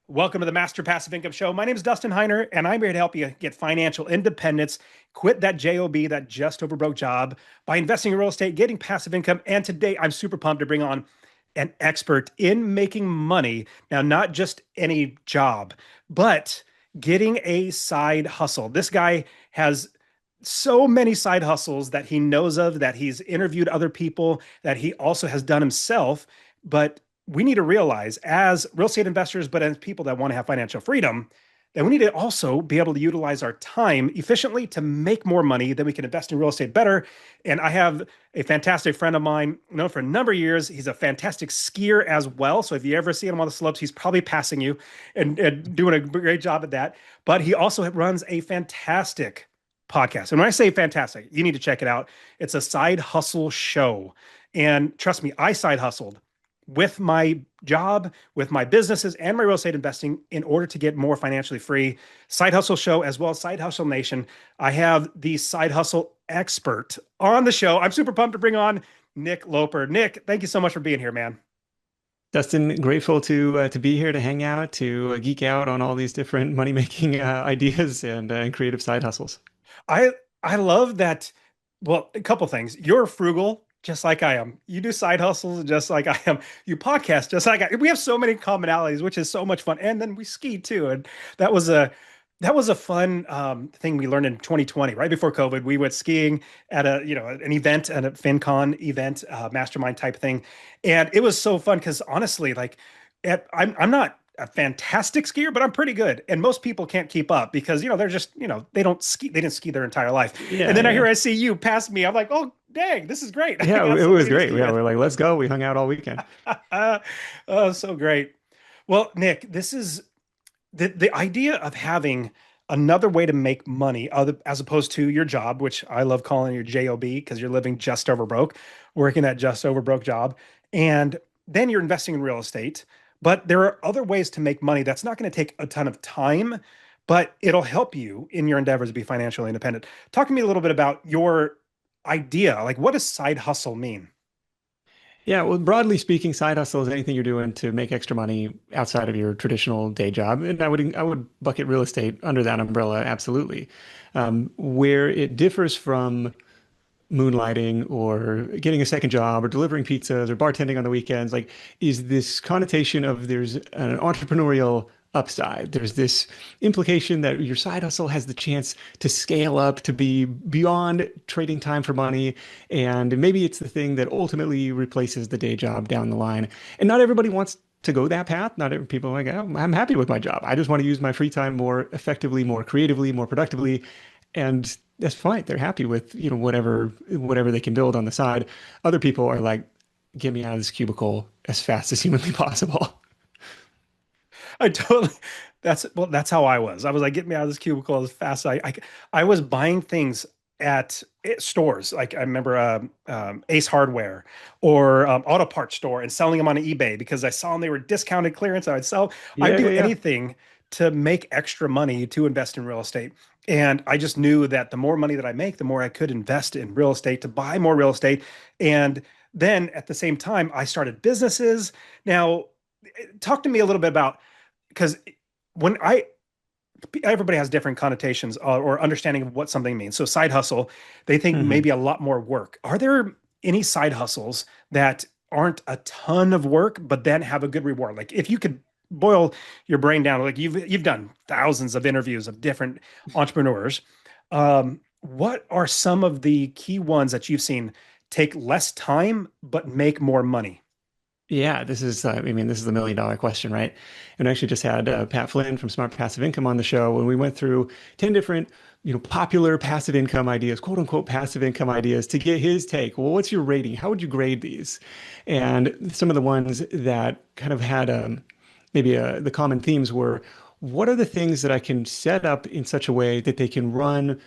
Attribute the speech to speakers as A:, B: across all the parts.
A: Welcome to the Master Passive Income Show. My name is Dustin Heiner, and I'm here to help you get financial independence, quit that JOB, that just over broke job, by investing in real estate, getting passive income. And today, I'm super pumped to bring on an expert in making money. Now, not just any job, but getting a side hustle. This guy has so many side hustles that he knows of, that he's interviewed other people, that he also has done himself. But we need to realize as real estate investors, but as people that want to have financial freedom, that we need to also be able to utilize our time efficiently to make more money, that we can invest in real estate better. And I have a fantastic friend of mine, known for a number of years. He's a fantastic skier as well. So if you ever see him on the slopes, he's probably passing you and doing a great job at that. But he also runs a fantastic podcast. And when I say fantastic, you need to check it out. It's a side hustle show. And trust me, I side hustled with my job, with my businesses, and my real estate investing in order to get more financially free. Side Hustle Show, as well as Side Hustle Nation. I have the side hustle expert on the show. I'm super pumped to bring on Nick Loper. Nick, thank you so much for being here, man.
B: Dustin, grateful to be here to hang out, to geek out on all these different money making ideas and creative side hustles.
A: I I love that. Well, a couple things. You're frugal, just like I am. You do side hustles just like I am. You podcast just like I. We have so many commonalities, which is so much fun. And then we ski too. And that was a that was a fun thing we learned in 2020, right before COVID. We went skiing at an event, at a FinCon event, mastermind type thing, and it was so fun because honestly, like, I'm not a fantastic skier, but I'm pretty good. And most people can't keep up because, they're just, they don't ski, they didn't ski their entire life. And
B: Yeah,
A: then
B: yeah.
A: I see you pass me. I'm like, oh, dang, this is great. I
B: Yeah,
A: got
B: it was
A: somebody to
B: great.
A: ski
B: Yeah,
A: with.
B: we're like, let's go. We hung out all weekend.
A: Oh, so great. Well, Nick, this is the idea of having another way to make money other as opposed to your job, which I love calling your job because you're living just over broke, working that just over broke job, and then you're investing in real estate. But there are other ways to make money that's not going to take a ton of time, but it'll help you in your endeavors to be financially independent. Talk to me a little bit about your idea. Like, what does side hustle mean?
B: Yeah, well, broadly speaking, side hustle is anything you're doing to make extra money outside of your traditional day job. And I would bucket real estate under that umbrella, absolutely. Where it differs from moonlighting or getting a second job or delivering pizzas or bartending on the weekends, like, is this connotation of there's an entrepreneurial upside. There's this implication that your side hustle has the chance to scale up to be beyond trading time for money. And maybe it's the thing that ultimately replaces the day job down the line. And not everybody wants to go that path. Not every people are like, oh, I'm happy with my job. I just want to use my free time more effectively, more creatively, more productively. And that's fine. They're happy with, whatever they can build on the side. Other people are like, get me out of this cubicle as fast as humanly possible.
A: I totally. That's how I was. I was like, get me out of this cubicle as fast as I was buying things at stores. Like I remember Ace Hardware or Auto Parts store and selling them on eBay because I saw them, they were discounted clearance. I'd sell. I'd
B: Yeah,
A: do
B: yeah, yeah.
A: anything to make extra money to invest in real estate. And I just knew that the more money that I make, the more I could invest in real estate to buy more real estate. And then at the same time, I started businesses. Now, talk to me a little bit about, because when I everybody has different connotations or understanding of what something means. So side hustle, they think
B: Mhm.
A: maybe a lot more work. Are there any side hustles that aren't a ton of work, but then have a good reward? Like if you could boil your brain down, like you've done thousands of interviews of different entrepreneurs. What are some of the key ones that you've seen take less time but make more money?
B: Yeah, this is the million dollar question, right? And I actually just had Pat Flynn from Smart Passive Income on the show when we went through 10 different, popular passive income ideas, quote unquote passive income ideas to get his take. Well, what's your rating? How would you grade these? And some of the ones that kind of had maybe the common themes were, what are the things that I can set up in such a way that they can run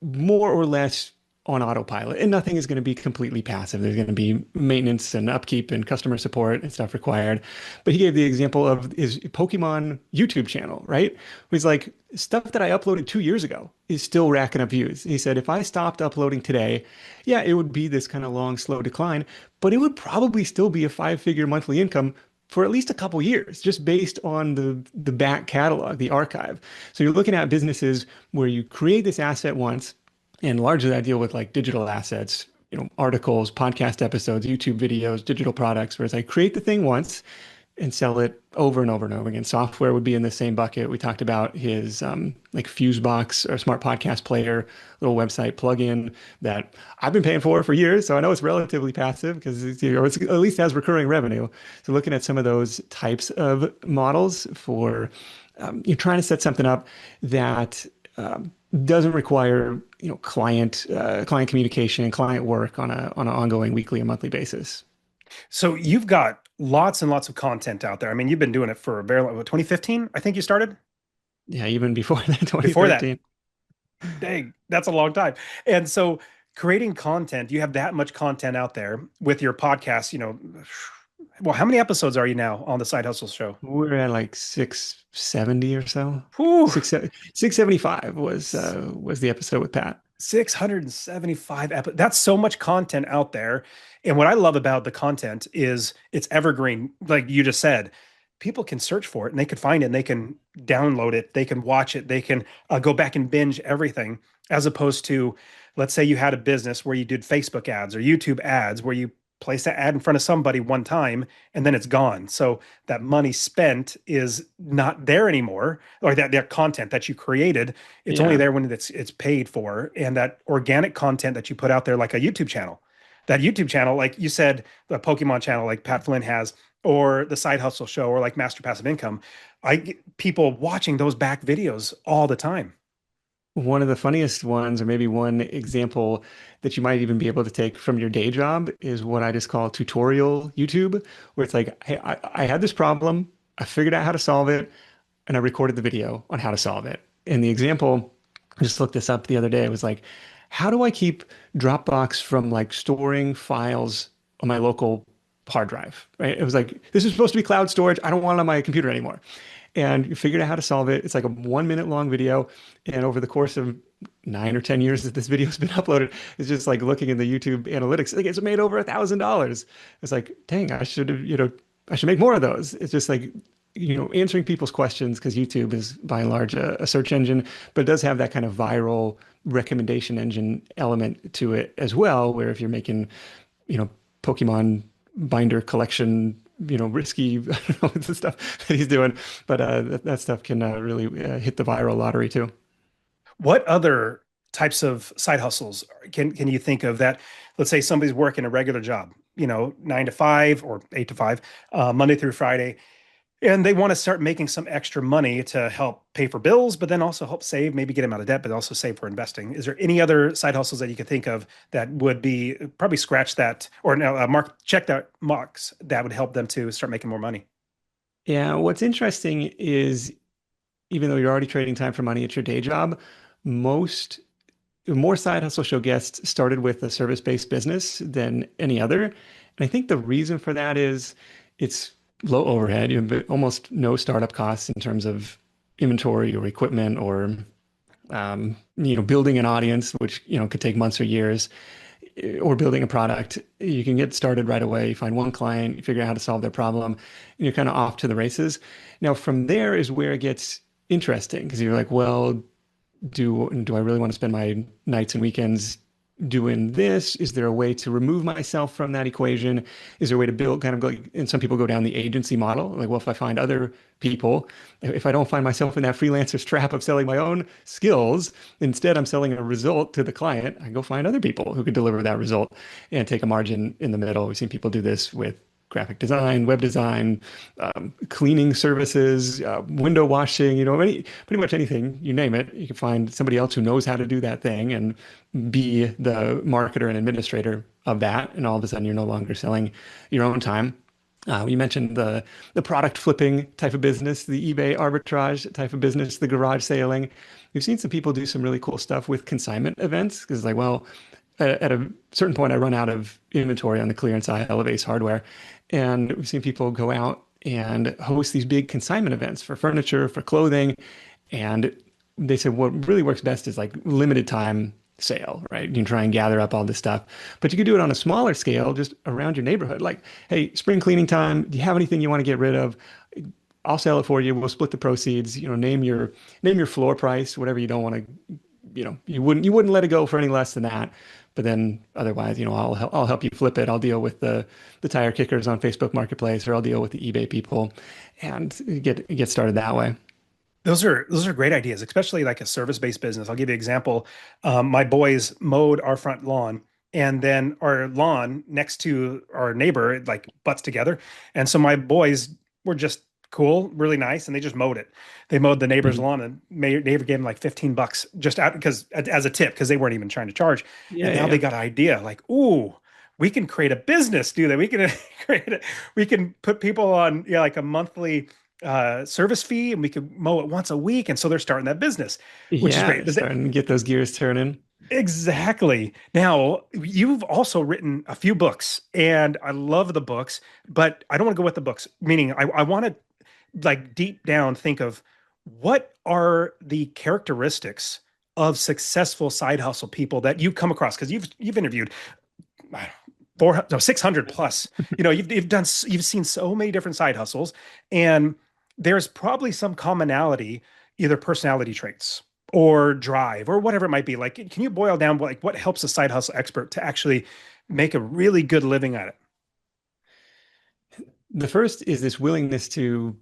B: more or less on autopilot, and nothing is going to be completely passive. There's going to be maintenance and upkeep and customer support and stuff required. But he gave the example of his Pokemon YouTube channel, right? He's like, stuff that I uploaded 2 years ago is still racking up views. He said, if I stopped uploading today, yeah, it would be this kind of long, slow decline, but it would probably still be a five-figure monthly income for at least a couple years, just based on the back catalog, the archive. So you're looking at businesses where you create this asset once, and largely I deal with like digital assets, articles, podcast episodes, YouTube videos, digital products, whereas I create the thing once and sell it over and over and over again. Software would be in the same bucket. We talked about his like Fusebox or smart podcast player, little website plugin that I've been paying for years. So I know it's relatively passive because it's at least has recurring revenue. So looking at some of those types of models for you're trying to set something up that doesn't require client communication and client work on an ongoing weekly and monthly basis.
A: So you've got lots and lots of content out there. I mean, you've been doing it for a very long, 2015, I think you started.
B: Yeah, even before that,
A: Before that,
B: 2013.
A: dang, that's a long time. And so creating content, you have that much content out there with your podcast, well, how many episodes are you now on the Side Hustle Show?
B: We're at like 670 or so.
A: Whew.
B: 675 was the episode with Pat.
A: 675 episodes. That's so much content out there. And what I love about the content is it's evergreen. Like you just said, people can search for it and they can find it and they can download it. They can watch it. They can go back and binge everything as opposed to, let's say you had a business where you did Facebook ads or YouTube ads where you place that ad in front of somebody one time and then it's gone. So that money spent is not there anymore, or that content that you created, it's only
B: Yeah.
A: there when it's paid for. And that organic content that you put out there, like a YouTube channel, that YouTube channel, like you said, the Pokemon channel, like Pat Flynn has, or the Side Hustle Show, or like Master Passive Income, I get people watching those back videos all the time.
B: One of the funniest ones, or maybe one example that you might even be able to take from your day job, is what I just call tutorial YouTube, where it's like, hey, I had this problem, I figured out how to solve it, and I recorded the video on how to solve it. And the example, I just looked this up the other day, it was like, how do I keep Dropbox from like storing files on my local hard drive, right? It was like, this is supposed to be cloud storage. I don't want it on my computer anymore. And you figured out how to solve it. It's like a 1 minute long video. And over the course of 9 or 10 years that this video has been uploaded, it's just like looking in the YouTube analytics, like it's made over $1,000. It's like, dang, I should make more of those. It's just like, answering people's questions because YouTube is by and large a search engine, but it does have that kind of viral recommendation engine element to it as well, where if you're making, Pokemon binder collection, risky, I don't know, the stuff that he's doing, but that stuff can really hit the viral lottery too.
A: What other types of side hustles can you think of that, let's say somebody's working a regular job, 9 to 5 or 8 to 5, Monday through Friday, and they want to start making some extra money to help pay for bills, but then also help save, maybe get them out of debt, but also save for investing. Is there any other side hustles that you could think of that would be probably scratch that or no, check that marks that would help them to start making more money?
B: Yeah, what's interesting is even though you're already trading time for money at your day job, most more side hustle show guests started with a service-based business than any other. And I think the reason for that is it's low overhead. You have almost no startup costs in terms of inventory or equipment or building an audience, which could take months or years, or building a product. You can get started right away. You find one client, you figure out how to solve their problem, and you're kind of off to the races. Now, from there is where it gets interesting because you're like, well, do I really want to spend my nights and weekends doing this? Is there a way to remove myself from that equation? Is there a way to build kind of go, and some people go down the agency model. Like, well, if I find other people, if I don't find myself in that freelancer's trap of selling my own skills, instead I'm selling a result to the client, I go find other people who could deliver that result and take a margin in the middle. We've seen people do this with graphic design, web design, cleaning services, window washing, pretty much anything, you name it. You can find somebody else who knows how to do that thing and be the marketer and administrator of that. And all of a sudden, you're no longer selling your own time. You mentioned the product flipping type of business, the eBay arbitrage type of business, the garage sailing. We've seen some people do some really cool stuff with consignment events because, like, well, at a certain point, I run out of inventory on the clearance aisle of Ace Hardware. And we've seen people go out and host these big consignment events for furniture, for clothing. And they said what really works best is like limited time sale, right? You can try and gather up all this stuff, but you could do it on a smaller scale, just around your neighborhood. Like, hey, spring cleaning time. Do you have anything you want to get rid of? I'll sell it for you. We'll split the proceeds. Name your floor price, whatever you don't want to. You wouldn't let it go for any less than that. But then otherwise, I'll help you flip it. I'll deal with the tire kickers on Facebook Marketplace, or I'll deal with the eBay people, and get started that way.
A: Those are great ideas, especially like a service-based business. I'll give you an example. My boys mowed our front lawn, and then our lawn next to our neighbor like butts together. And so my boys were just cool, really nice, and they just mowed it. They mowed the neighbor's
B: Mhm.
A: lawn, and neighbor gave them like 15 bucks just out because as a tip, because they weren't even trying to charge.
B: Yeah,
A: And
B: yeah,
A: now they
B: yeah.
A: got an idea like, ooh, we can create a business, do that. We can we can put people on, yeah, like a monthly service fee, and we could mow it once a week. And so they're starting that business, which is
B: Yeah,
A: great.
B: starting to get those gears turning.
A: Exactly. Now, you've also written a few books, and I love the books, but I don't want to go with the books, meaning I want to like deep down think of what are the characteristics of successful side hustle people that you come across, because you've interviewed 400, no, 600 plus. You've seen so many different side hustles, and there's probably some commonality, either personality traits or drive or whatever it might be. Like, can you boil down what helps a side hustle expert to actually make a really good living at it?
B: The first is this willingness to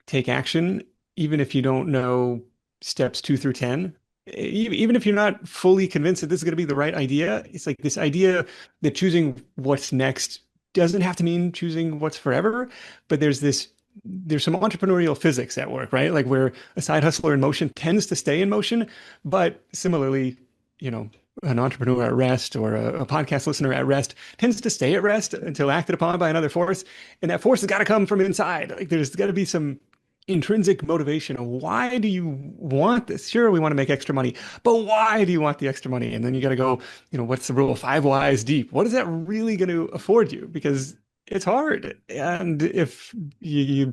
B: take action, even if you don't know steps 2 through 10. Even if you're not fully convinced that this is going to be the right idea, it's like this idea that choosing what's next doesn't have to mean choosing what's forever, but there's some entrepreneurial physics at work, right? Like where a side hustler in motion tends to stay in motion, but similarly, you know, an entrepreneur at rest or a podcast listener at rest tends to stay at rest until acted upon by another force. And that force has got to come from inside. Like there's got to be some intrinsic motivation of why do you want this? Sure, we want to make extra money, but why do you want the extra money? And then you got to go, what's the rule? Five whys deep. What is that really going to afford you? Because it's hard. And if you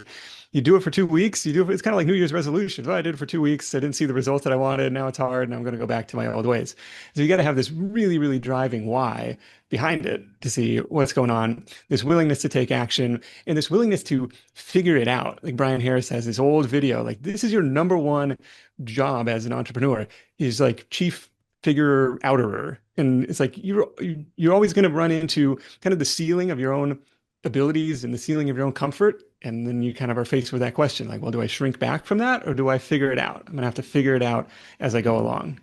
B: do it for 2 weeks, it's kind of like New Year's resolutions. Well, I did it for 2 weeks. I didn't see the results that I wanted. Now it's hard, and I'm going to go back to my old ways. So you got to have this really, really driving why behind it to see what's going on, this willingness to take action, and this willingness to figure it out. Like Brian Harris has this old video, like this is your number one job as an entrepreneur is like chief figure outerer. And it's like you're always going to run into kind of the ceiling of your own abilities and the ceiling of your own comfort. And then you kind of are faced with that question, like, well, do I shrink back from that or do I figure it out? I'm going to have to figure it out as I go along.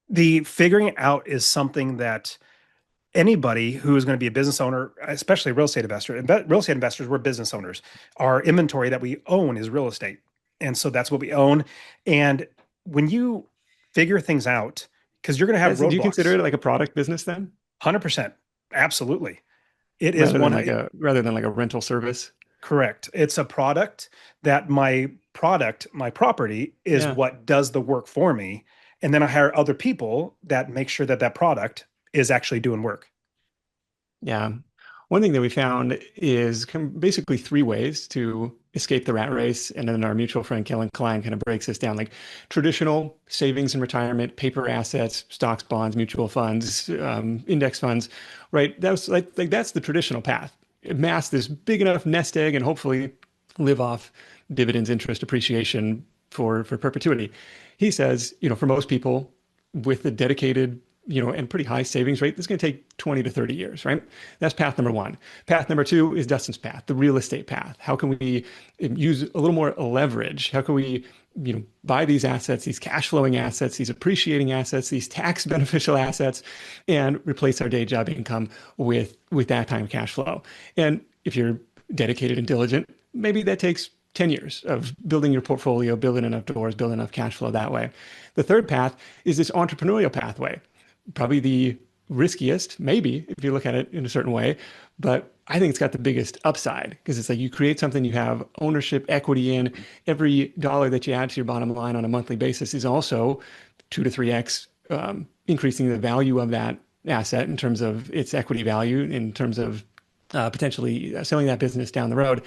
A: The figuring it out is something that anybody who is going to be a business owner, especially a real estate investor, real estate investors, we're business owners. Our inventory that we own is real estate. And so that's what we own. And when you figure things out, because you're going to have
B: Do you consider
A: roadblocks,
B: it like a product business then,
A: 100%. Absolutely. It is
B: rather than
A: one.
B: like a rental service?
A: Correct. It's a product that my property is
B: Yeah.
A: what does the work for me. And then I hire other people that make sure that that product is actually doing work.
B: Yeah. One thing that we found is basically three ways to escape the rat race. And then our mutual friend, Kellen Klein, kind of breaks this down like traditional savings and retirement, paper assets, stocks, bonds, mutual funds, index funds, right? That was like that's the traditional path. Amass this big enough nest egg and hopefully live off dividends, interest, appreciation for perpetuity. He says, for most people with a dedicated and pretty high savings rate, this is going to take 20 to 30 years, right? That's path number one. Path number two is Dustin's path, the real estate path. How can we use a little more leverage? How can we, buy these assets, these cash flowing assets, these appreciating assets, these tax beneficial assets, and replace our day job income with that time cash flow? And if you're dedicated and diligent, maybe that takes 10 years of building your portfolio, building enough doors, building enough cash flow that way. The third path is this entrepreneurial pathway, probably the riskiest, maybe if you look at it in a certain way, but I think it's got the biggest upside because it's like you create something you have ownership, equity in. Every dollar that you add to your bottom line on a monthly basis is also 2 to 3x increasing the value of that asset in terms of its equity value, in terms of potentially selling that business down the road.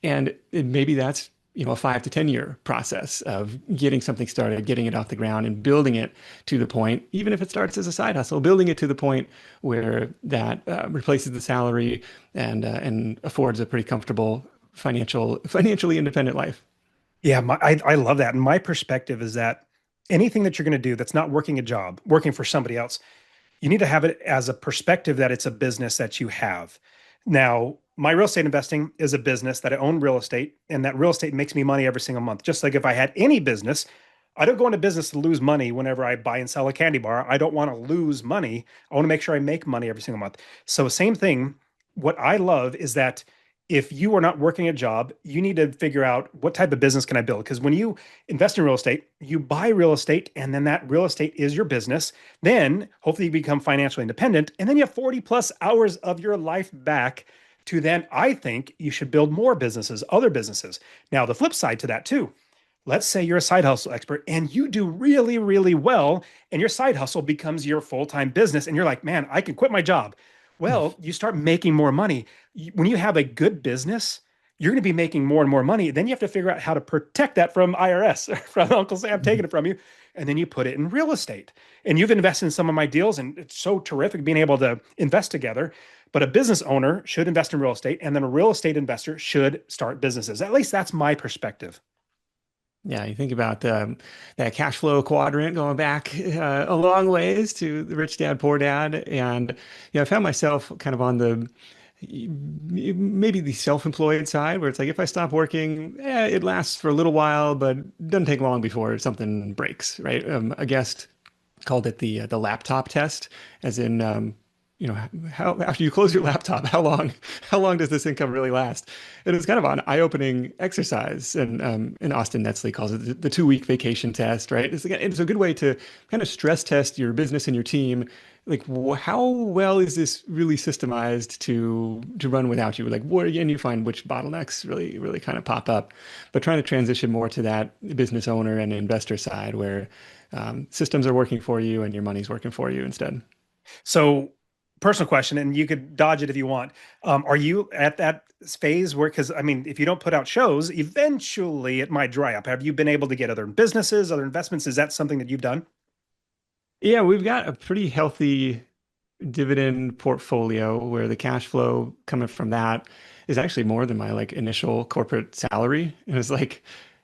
B: And maybe that's a 5 to 10 year process of getting something started, getting it off the ground, and building it to the point, even if it starts as a side hustle, building it to the point where that replaces the salary and affords a pretty comfortable financially independent life.
A: Yeah, I love that. And my perspective is that anything that you're going to do that's not working a job, working for somebody else, you need to have it as a perspective that it's a business that you have. Now, my real estate investing is a business that I own real estate, and that real estate makes me money every single month. Just like if I had any business, I don't go into business to lose money whenever I buy and sell a candy bar. I don't want to lose money. I want to make sure I make money every single month. So, same thing. What I love is that if you are not working a job, you need to figure out what type of business can I build? Because when you invest in real estate, you buy real estate, and then that real estate is your business. Then hopefully you become financially independent, and then you have 40 plus hours of your life back to then I think you should build more businesses, other businesses. Now, the flip side to that too, let's say you're a side hustle expert and you do really, really well, and your side hustle becomes your full-time business, and you're like, man, I can quit my job. Well, you start making more money. When you have a good business, you're going to be making more and more money. Then you have to figure out how to protect that from IRS, from Uncle Sam taking it from you. And then you put it in real estate. And you've invested in some of my deals, and it's so terrific being able to invest together. But a business owner should invest in real estate, and then a real estate investor should start businesses. At least that's my perspective.
B: Yeah, you think about that cash flow quadrant going back a long ways to the rich dad, poor dad. And I found myself kind of on maybe the self-employed side where it's like if I stop working, it lasts for a little while, but it doesn't take long before something breaks, right? A guest called it the laptop test, as in how after you close your laptop, how long does this income really last? And it's kind of an eye-opening exercise, and Austin Netzley calls it the 2 week vacation test, right? It's a good way to kind of stress test your business and your team. Like, how well is this really systemized to run without you? Like, and you find which bottlenecks really kind of pop up. But trying to transition more to that business owner and investor side where systems are working for you and your money's working for you instead.
A: So, personal question, and you could dodge it if you want. Are you at that phase where, because I mean, if you don't put out shows, eventually it might dry up? Have you been able to get other businesses, other investments? Is that something that you've done?
B: Yeah, we've got a pretty healthy dividend portfolio where the cash flow coming from that is actually more than my like initial corporate salary. And it's like,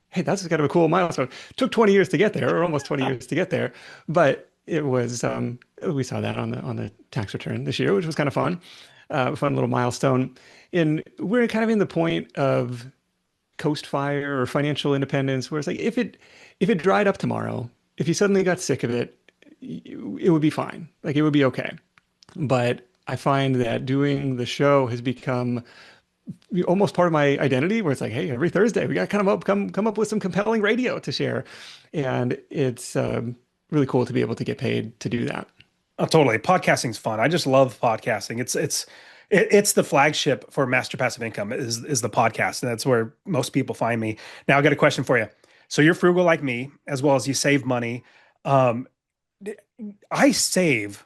B: hey, that's kind of a cool milestone. Took 20 years to get there, or almost 20 years to get there, but it was we saw that on the tax return this year, which was kind of fun, fun little milestone. And we're kind of in the point of coast fire or financial independence, where it's like if it dried up tomorrow, if you suddenly got sick of it, it would be fine. Like it would be okay. But I find that doing the show has become almost part of my identity, where it's like, hey, every Thursday we got to come up with some compelling radio to share, and it's really cool to be able to get paid to do that.
A: Oh, totally. Podcasting's fun. I just love podcasting. It's the flagship for Master Passive Income is the podcast, and that's where most people find me. Now, I got a question for you. So you're frugal like me, as well as you save money. Um, I save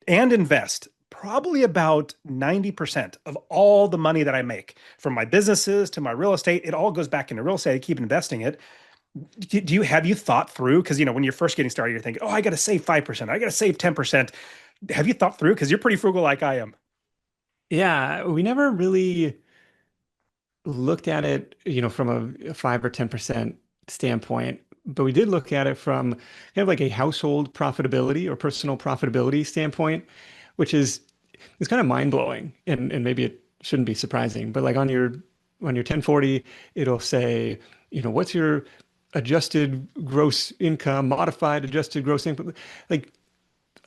A: and invest probably about 90% of all the money that I make from my businesses to my real estate. It all goes back into real estate. I keep investing it. Do you have you thought through? Because when you're first getting started, you're thinking, oh, I got to save 5%. I got to save 10%. Have you thought through? Because you're pretty frugal like I am.
B: Yeah, we never really looked at it, from a 5 or 10% standpoint, but we did look at it from kind of like a household profitability or personal profitability standpoint, which is it's kind of mind blowing, and maybe it shouldn't be surprising, but like on your 1040, it'll say, what's your adjusted gross income, modified adjusted gross income, like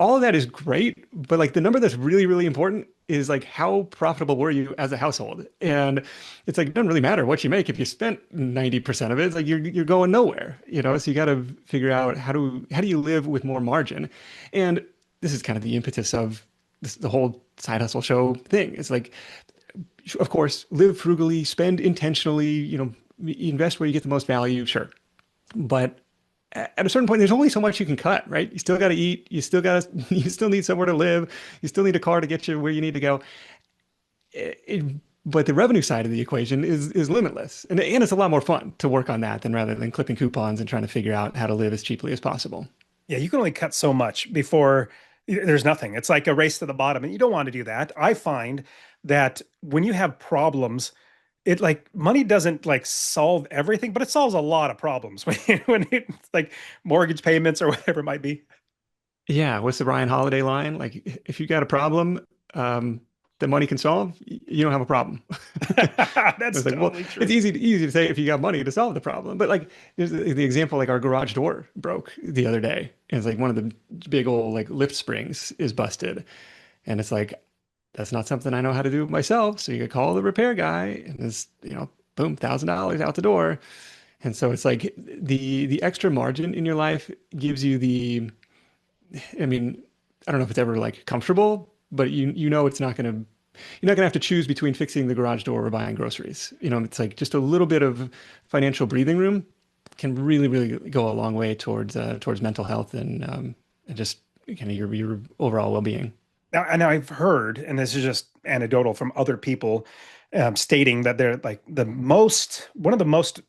B: all of that is great, but like the number that's really, really important is like how profitable were you as a household? And it's like it doesn't really matter what you make if you spent 90% of it. It's like you're going nowhere, So you got to figure out how do you live with more margin? And this is kind of the impetus of the whole side hustle show thing. It's like, of course, live frugally, spend intentionally, invest where you get the most value, sure. But at a certain point, there's only so much you can cut, right? You still got to eat. You still need somewhere to live. You still need a car to get you where you need to go. But the revenue side of the equation is limitless. And it's a lot more fun to work on that than rather than clipping coupons and trying to figure out how to live as cheaply as possible.
A: Yeah, you can only cut so much before there's nothing. It's like a race to the bottom, and you don't want to do that. I find that when you have problems, it like money doesn't like solve everything, but it solves a lot of problems when it's like mortgage payments or whatever it might be.
B: Yeah, what's the Ryan Holiday line? Like, if you got a problem that money can solve, you don't have a problem.
A: That's
B: It's like, well,
A: totally
B: it's
A: true.
B: easy to say if you got money to solve the problem. But like, there's the example, like our garage door broke the other day. And it's like one of the big old like lift springs is busted. And it's like, that's not something I know how to do myself. So you could call the repair guy and it's, boom, $1,000 out the door. And so it's like the extra margin in your life gives you I mean, I don't know if it's ever like comfortable, but you know it's not gonna you're not gonna have to choose between fixing the garage door or buying groceries. It's like just a little bit of financial breathing room can really, really go a long way towards mental health and just kind of your overall well-being.
A: Now, and I've heard, and this is just anecdotal from other people, stating that they're like one of the most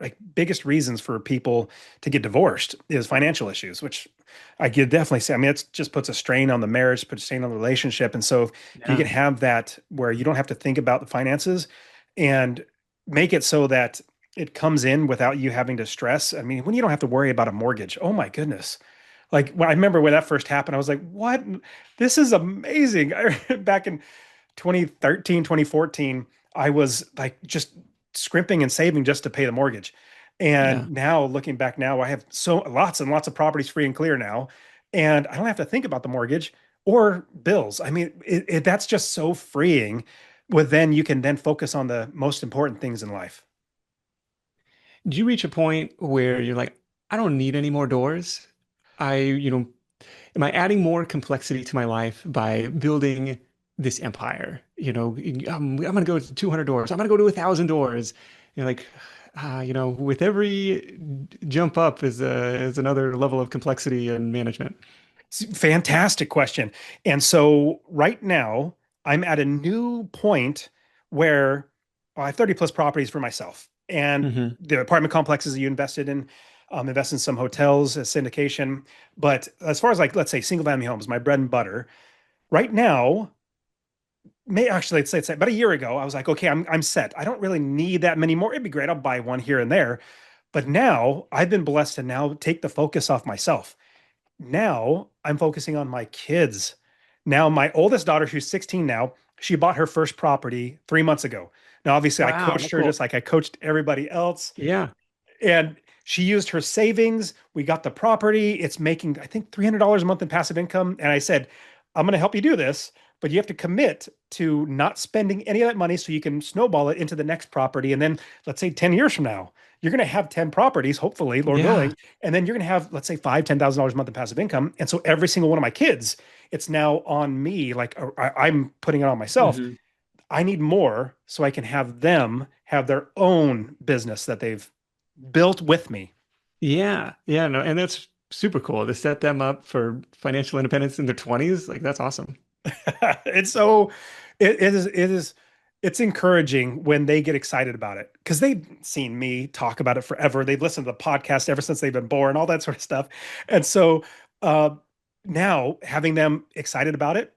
A: like biggest reasons for people to get divorced is financial issues, which I could definitely say. I mean, it just puts a strain on the marriage, puts a strain on the relationship. And so if you
B: Yeah.
A: can have that where you don't have to think about the finances and make it so that it comes in without you having to stress. I mean, when you don't have to worry about a mortgage, oh my goodness. Like when I remember when that first happened, I was like, what? This is amazing. Back in 2013, 2014, I was like just scrimping and saving just to pay the mortgage.
B: Yeah.
A: And now looking back now, I have so lots and lots of properties free and clear now. And I don't have to think about the mortgage or bills. I mean, that's just so freeing. With then you can then focus on the most important things in life.
B: Do you reach a point where you're like, I don't need any more doors? Am I adding more complexity to my life by building this empire? I'm going to go to 200 doors. I'm going to go to 1,000 doors. Like, with every jump up is another level of complexity and management.
A: Fantastic question. And so right now, I'm at a new point where I have 30 plus properties for myself. And
B: Hmm.
A: the apartment complexes that you invested in, invest in some hotels, a syndication. But as far as like, let's say single family homes, my bread and butter, right now, may actually let's say about a year ago, I was like, okay, I'm set. I don't really need that many more. It'd be great. I'll buy one here and there. But now I've been blessed to now take the focus off myself. Now I'm focusing on my kids. Now, my oldest daughter, who's 16 now, she bought her first property 3 months ago. Now, obviously, I
B: Wow,
A: coached
B: that's
A: her
B: cool.
A: just like I coached everybody else.
B: Yeah.
A: And she used her savings. We got the property. It's making, I think, $300 a month in passive income. And I said, I'm going to help you do this, but you have to commit to not spending any of that money so you can snowball it into the next property. And then, let's say 10 years from now, you're going to have 10 properties, hopefully, Lord
B: Yeah.
A: willing. And then you're going to have, let's say, $5,000, $10,000 a month in passive income. And so every single one of my kids, it's now on me. Like I'm putting it on myself.
B: Hmm.
A: I need more so I can have them have their own business that they've built with me.
B: Yeah. Yeah. No, and that's super cool to set them up for financial independence in their 20s. Like, that's awesome.
A: It's so it is it's encouraging when they get excited about it because they've seen me talk about it forever. They've listened to the podcast ever since they've been born, all that sort of stuff. And so uh now having them excited about it.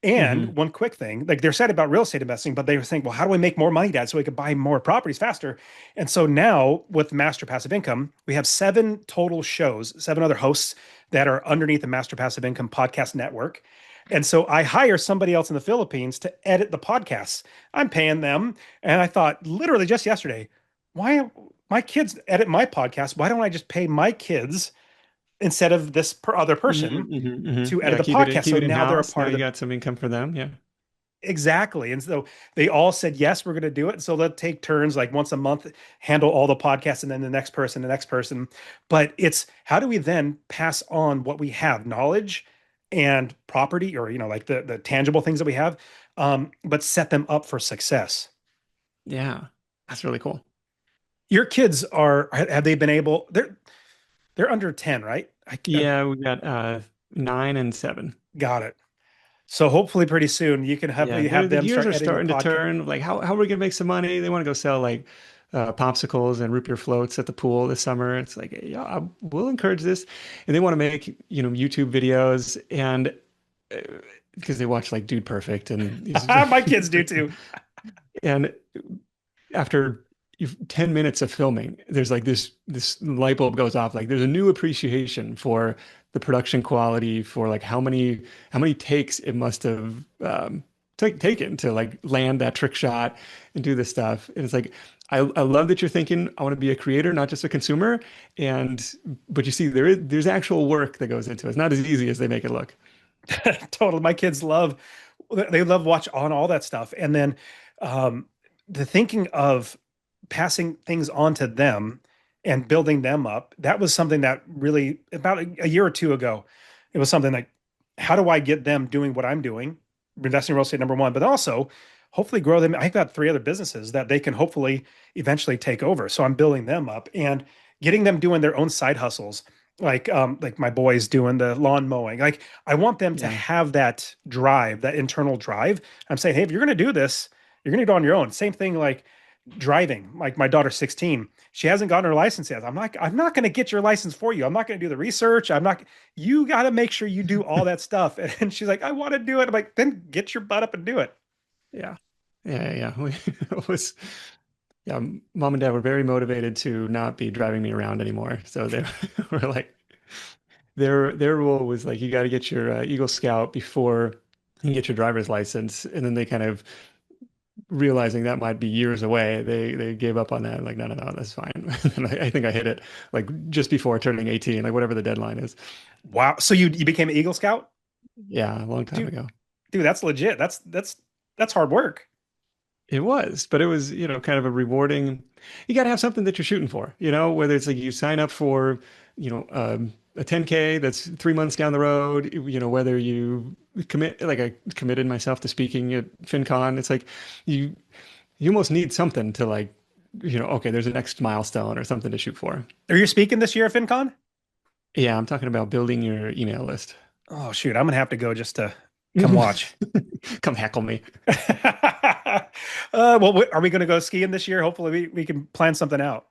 A: And
B: Hmm.
A: one quick thing, like they're excited about real estate investing, but they were saying, well, how do I make more money, Dad, so we could buy more properties faster? And so now with Master Passive Income, we have seven total shows, seven other hosts that are underneath the Master Passive Income podcast network. And so I hire somebody else in the Philippines to edit the podcasts. I'm paying them. And I thought literally just yesterday, why my kids edit my podcast? Why don't I just pay my kids instead of this other
B: Hmm.
A: person
B: Hmm. Hmm.
A: to edit
B: Yeah.
A: the
B: Keep it in,
A: podcast?
B: keep
A: So
B: it in
A: now they're a
B: house. Now
A: part of
B: you
A: the
B: got some income for them. Yeah.
A: exactly. And so they all said, yes, we're going to do it. And so they'll take turns like once a month, handle all the podcasts, and then the next person. But it's how do we then pass on what we have, knowledge and property, or, like the tangible things that we have, but set them up for success.
B: Yeah. That's really cool.
A: Your kids have they been able, they're under 10, right? I
B: Yeah. We got 9 and 7.
A: got it. So hopefully pretty soon you can have
B: Yeah,
A: you have
B: the
A: them
B: gears
A: start
B: are
A: editing the
B: starting to
A: podcast.
B: turn. Like, how are we gonna make some money? They want to go sell like popsicles and root beer floats at the pool this summer. It's like, yeah, we'll encourage this, and they want to make YouTube videos and uh, because they watch like Dude Perfect and these
A: My kids do too.
B: and after 10 minutes of filming, there's like this light bulb goes off. Like there's a new appreciation for the production quality, for like how many takes it must have taken to like land that trick shot and do this stuff. And it's like I love that you're thinking I want to be a creator, not just a consumer. And but you see, there's actual work that goes into it. It's not as easy as they make it look.
A: Totally. My kids love they love watch on all that stuff. And then um the thinking of passing things on to them and building them up, that was something that really about a year or two ago, it was something like, how do I get them doing what I'm doing? Investing in real estate, number one, but also hopefully grow them. I've got three other businesses that they can hopefully eventually take over. So I'm building them up and getting them doing their own side hustles. Like my boys doing the lawn mowing. Like I want them to
B: Yeah.
A: have that drive, that internal drive. I'm saying, hey, if you're going to do this, you're going to do it on your own. Same thing like driving. Like my daughter's 16. She hasn't gotten her license yet. I'm not going to get your license for you. I'm not going to do the research. I'm not, you got to make sure you do all that stuff. And she's like, I want to do it. I'm like, then get your butt up and do it.
B: Yeah. Yeah. It was, yeah, mom and dad were very motivated to not be driving me around anymore. So they were like, their rule was like, you got to get your Eagle Scout before you get your driver's license. And then they kind of realizing that might be years away, they gave up on that. Like, no, no, no, that's fine. And I think I hit it like just before turning 18, like whatever the deadline is.
A: Wow. So you became an Eagle Scout?
B: Yeah, a long time
A: Dude,
B: ago.
A: dude, that's legit. That's hard work.
B: It was, but it was, kind of a rewarding. You got to have something that you're shooting for, whether it's like you sign up for, a 10K that's 3 months down the road, whether you commit, like I committed myself to speaking at FinCon. It's like you, you almost need something to like, okay, there's a next milestone or something to shoot for.
A: Are you speaking this year at FinCon?
B: Yeah, I'm talking about building your email list.
A: Oh shoot, I'm gonna have to go just to come watch.
B: Come heckle me.
A: Well, are we going to go skiing this year? Hopefully, we can plan something out.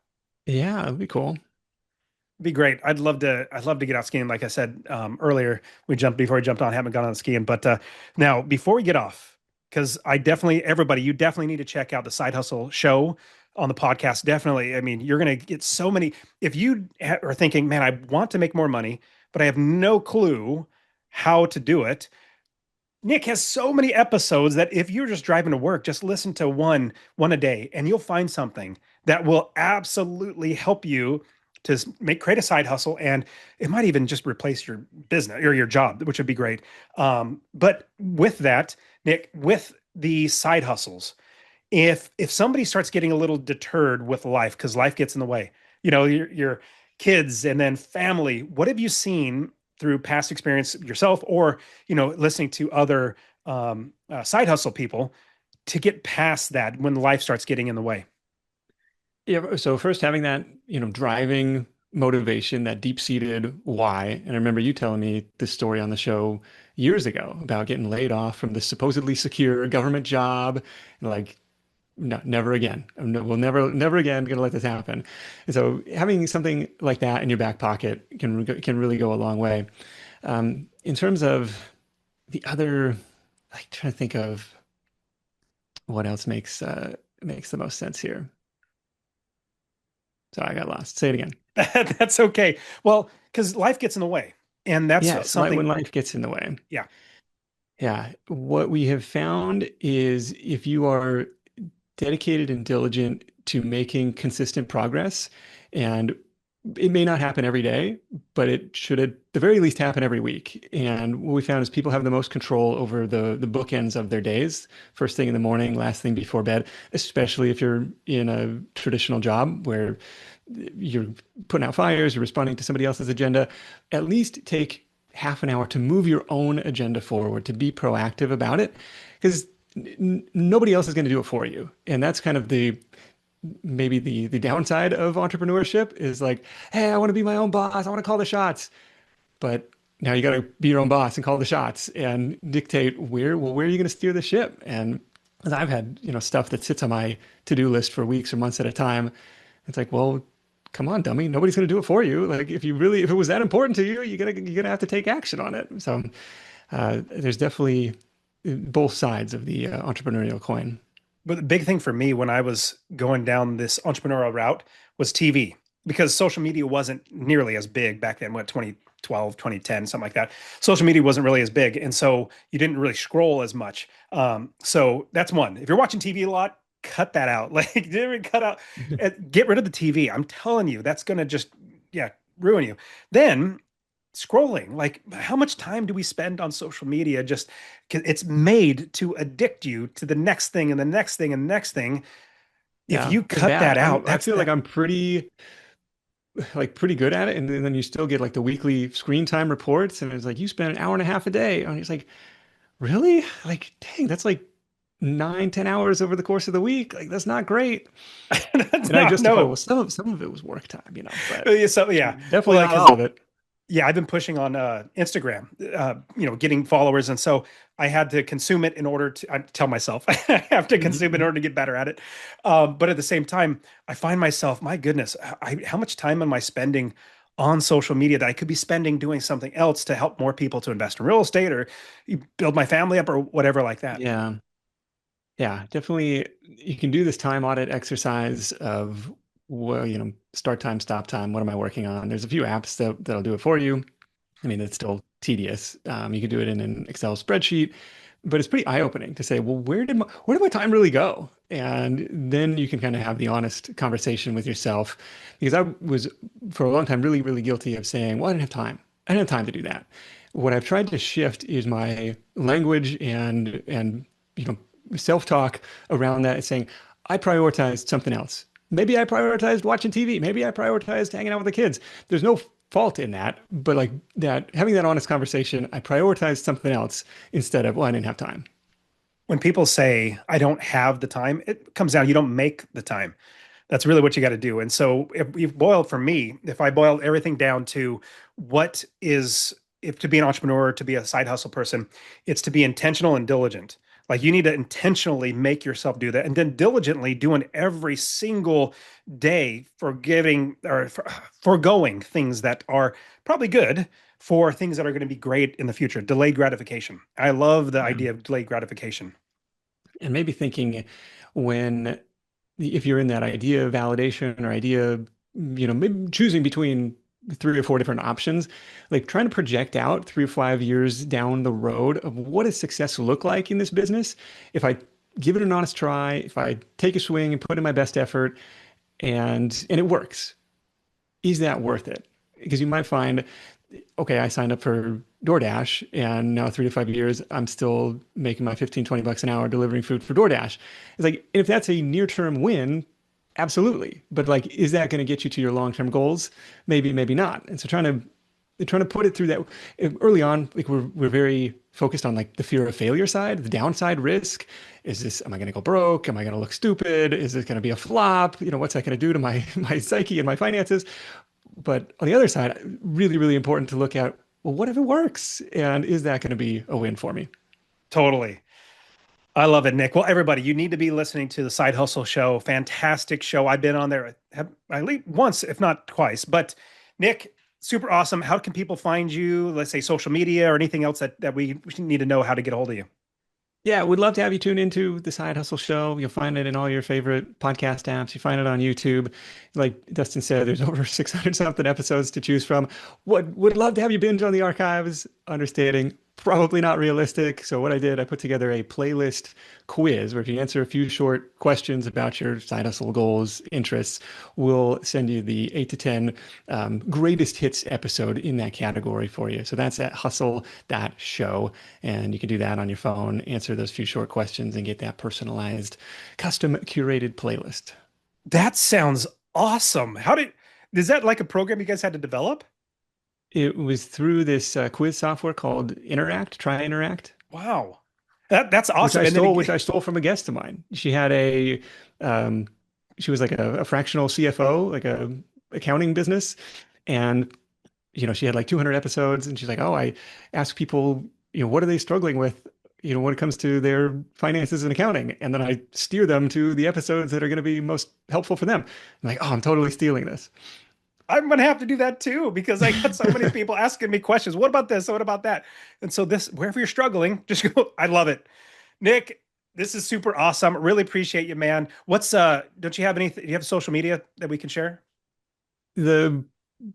B: Yeah, that'd be cool.
A: It'd be great. I'd love to get out skiing. Like I said earlier, before we jumped on. Haven't gone on skiing, but now before we get off, because you definitely need to check out the Side Hustle show on the podcast. Definitely. I mean, you're going to get so many. If you are thinking, man, I want to make more money, but I have no clue how to do it. Nick has so many episodes that if you're just driving to work, just listen to one a day, and you'll find something that will absolutely help you to create a side hustle, and it might even just replace your business or your job, which would be great. But with that, Nick, with the side hustles, if somebody starts getting a little deterred with life because life gets in the way, your kids and then family, what have you seen through past experience yourself or listening to other side hustle people to get past that when life starts getting in the way?
B: Yeah, so first having that, driving motivation, that deep-seated why. And I remember you telling me this story on the show years ago about getting laid off from this supposedly secure government job. And like, no, never again. No, we'll never again gonna let this happen. And so having something like that in your back pocket can really go a long way. In terms of the other, like trying to think of what else makes the most sense here. So I got lost. Say it again.
A: That's okay. Well, because life gets in the way, and that's
B: Yes, like when
A: something.
B: life gets in the way.
A: Yeah.
B: Yeah. What we have found is if you are dedicated and diligent to making consistent progress, and it may not happen every day, but it should at the very least happen every week. And what we found is people have the most control over the bookends of their days, first thing in the morning, last thing before bed, especially if you're in a traditional job where you're putting out fires, you're responding to somebody else's agenda. At least take half an hour to move your own agenda forward, to be proactive about it, because nobody else is going to do it for you. And that's kind of maybe the downside of entrepreneurship is like, hey, I want to be my own boss. I want to call the shots. But now you got to be your own boss and call the shots and dictate where are you going to steer the ship? And 'cause I've had, stuff that sits on my to-do list for weeks or months at a time. It's like, well, come on, dummy. Nobody's going to do it for you. Like if it was that important to you, you're gonna have to take action on it. So there's definitely both sides of the entrepreneurial coin.
A: But the big thing for me when I was going down this entrepreneurial route was TV because social media wasn't nearly as big back then, what, 2012, 2010, something like that. Social media wasn't really as big. And so you didn't really scroll as much. So that's one. If you're watching TV a lot, cut that out. Like, didn't cut out, get rid of the TV. I'm telling you, that's going to just, yeah, ruin you. Then scrolling, like how much time do we spend on social media? Just 'cause it's made to addict you to the next thing and the next thing and the next thing. If
B: Yeah,
A: you
B: and
A: cut that
B: bad.
A: out,
B: I
A: that's
B: feel like
A: that.
B: I'm pretty good at it. And then you still get like the weekly screen time reports, and it's like you spend an hour and a half a day. And it's like, really? Like, dang, that's like 9, 10 hours over the course of the week. Like, that's not great.
A: That's
B: And I
A: not,
B: justify,
A: no.
B: well, some of it was work time, but
A: Yeah, so yeah, well,
B: definitely
A: like,
B: not
A: because
B: all of it.
A: yeah, I've been pushing on Instagram, getting followers, and so I had to consume it in order to. I tell myself I have to consume it in
B: Mhm.
A: order to get better at it. But at the same time, I find myself, my goodness, how much time am I spending on social media that I could be spending doing something else to help more people to invest in real estate or build my family up or whatever like that.
B: Yeah. Yeah, definitely. You can do this time audit exercise of, well, start time, stop time. What am I working on? There's a few apps that'll do it for you. I mean, it's still tedious. You can do it in an Excel spreadsheet, but it's pretty eye-opening to say, well, where did my time really go? And then you can kind of have the honest conversation with yourself. Because I was for a long time really, really guilty of saying, well, I didn't have time. I didn't have time to do that. What I've tried to shift is my language and self-talk around that, saying, I prioritized something else. Maybe I prioritized watching TV. Maybe I prioritized hanging out with the kids. There's no fault in that, but like that, having that honest conversation, I prioritized something else instead of, well, I didn't have time.
A: When people say I don't have the time, it comes down, you don't make the time. That's really what you got to do. And so if you've boiled for me, if I boiled everything down to what is, if to be an entrepreneur, to be a side hustle person, it's to be intentional and diligent. Like you need to intentionally make yourself do that and then diligently doing every single day for giving or for, foregoing things that are probably good for things that are going to be great in the future. Delayed gratification. I love the
B: Yeah.
A: idea of delayed gratification.
B: And maybe thinking when, if you're in that idea validation or idea, maybe choosing between 3 or 4 different options, like trying to project out 3 or 5 years down the road of what does success look like in this business if I give it an honest try, if I take a swing and put in my best effort and it works. Is that worth it? Because you might find, okay, I signed up for DoorDash and now 3 to 5 years, I'm still making my 15, $20 an hour delivering food for DoorDash. It's like, if that's a near-term win, absolutely. But like, is that going to get you to your long-term goals? Maybe, maybe not. And so trying to put it through that early on, like we're very focused on like the fear of failure side, the downside risk. Am I going to go broke? Am I going to look stupid? Is it going to be a flop? What's that going to do to my my psyche and my finances? But on the other side, really, really important to look at, well, what if it works? And is that going to be a win for me?
A: Totally. I love it, Nick. Well, everybody, you need to be listening to the Side Hustle Show. Fantastic show. I've been on there at least once, if not twice. But Nick, super awesome. How can people find you? Let's say social media or anything else that we need to know how to get a hold of you.
B: Yeah, we'd love to have you tune into the Side Hustle Show. You'll find it in all your favorite podcast apps. You find it on YouTube. Like Dustin said, there's over 600 something episodes to choose from. Would love to have you binge on the archives, understanding probably not realistic. So what I did, I put together a playlist quiz where if you answer a few short questions about your side hustle goals, interests, we'll send you the 8 to 10 greatest hits episode in that category for you. So that's at hustle.show. And you can do that on your phone, answer those few short questions, and get that personalized, custom curated playlist.
A: That sounds awesome. Is that like a program you guys had to develop?
B: It was through this quiz software called Try Interact,
A: Wow. That's awesome. And then
B: which I stole from a guest of mine. Um, she was like a fractional CFO, like a accounting business, and she had like 200 episodes, and she's like, oh, I ask people, what are they struggling with, when it comes to their finances and accounting, and then I steer them to the episodes that are going to be most helpful for them. I'm like, oh, I'm totally stealing this.
A: I'm gonna have to do that too because I got so many people asking me questions. What about this? What about that? And so this, wherever you're struggling, just go. I love it, Nick. This is super awesome. Really appreciate you, man. What's Don't you have anything? Do you have social media that we can share?
B: The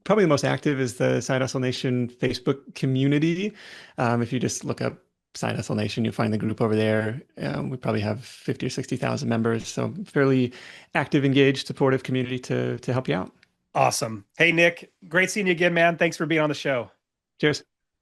B: Probably the most active is the Side Hustle Nation Facebook community. If you just look up Side Hustle Nation, you'll find the group over there. We probably have 50 or 60,000 members, so fairly active, engaged, supportive community to help you out.
A: Awesome. Hey, Nick, great seeing you again, man. Thanks for being on the show.
B: Cheers.